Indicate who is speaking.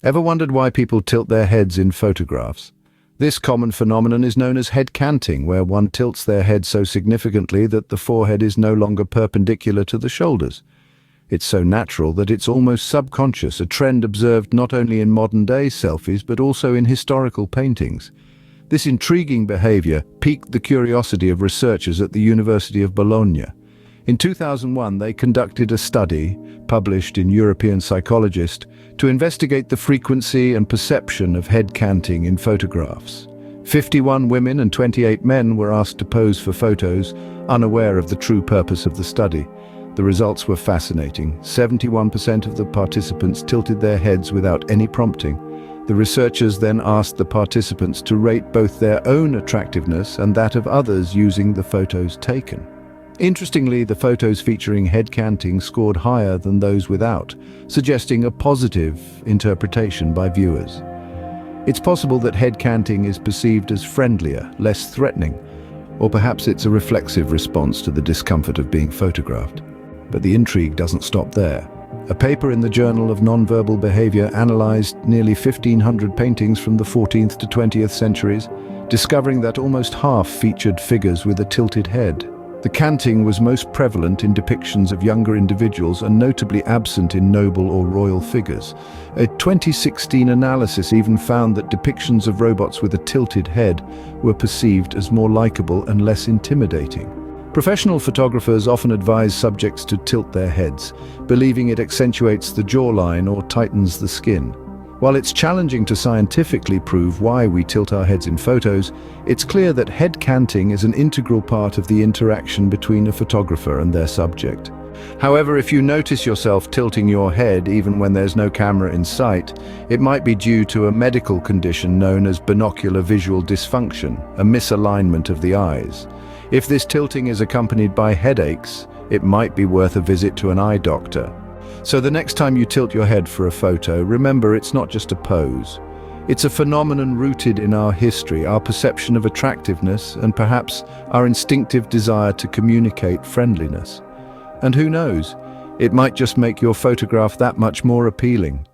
Speaker 1: Ever wondered why people tilt their heads in photographs? This common phenomenon is known as head canting, where one tilts their head so significantly that the forehead is no longer perpendicular to the shoulders. It's so natural that it's almost subconscious, a trend observed not only in modern-day selfies but also in historical paintings. This intriguing behavior piqued the curiosity of researchers at the University of Bologna. In 2001, they conducted a study, published in European Psychologist, to investigate the frequency and perception of head canting in photographs. 51 women and 28 men were asked to pose for photos, unaware of the true purpose of the study. The results were fascinating. 71% of the participants tilted their heads without any prompting. The researchers then asked the participants to rate both their own attractiveness and that of others using the photos taken. Interestingly, the photos featuring head canting scored higher than those without, suggesting a positive interpretation by viewers. It's possible that head canting is perceived as friendlier, less threatening, or perhaps it's a reflexive response to the discomfort of being photographed. But the intrigue doesn't stop there. A paper in the Journal of Nonverbal Behavior analyzed nearly 1,500 paintings from the 14th to 20th centuries, discovering that almost half featured figures with a tilted head. The canting was most prevalent in depictions of younger individuals and notably absent in noble or royal figures. A 2016 analysis even found that depictions of robots with a tilted head were perceived as more likable and less intimidating. Professional photographers often advise subjects to tilt their heads, believing it accentuates the jawline or tightens the skin. While it's challenging to scientifically prove why we tilt our heads in photos, it's clear that head canting is an integral part of the interaction between a photographer and their subject. However, if you notice yourself tilting your head even when there's no camera in sight, it might be due to a medical condition known as binocular visual dysfunction, a misalignment of the eyes. If this tilting is accompanied by headaches, it might be worth a visit to an eye doctor. So the next time you tilt your head for a photo, remember it's not just a pose. It's a phenomenon rooted in our history, our perception of attractiveness, and perhaps our instinctive desire to communicate friendliness. And who knows, it might just make your photograph that much more appealing.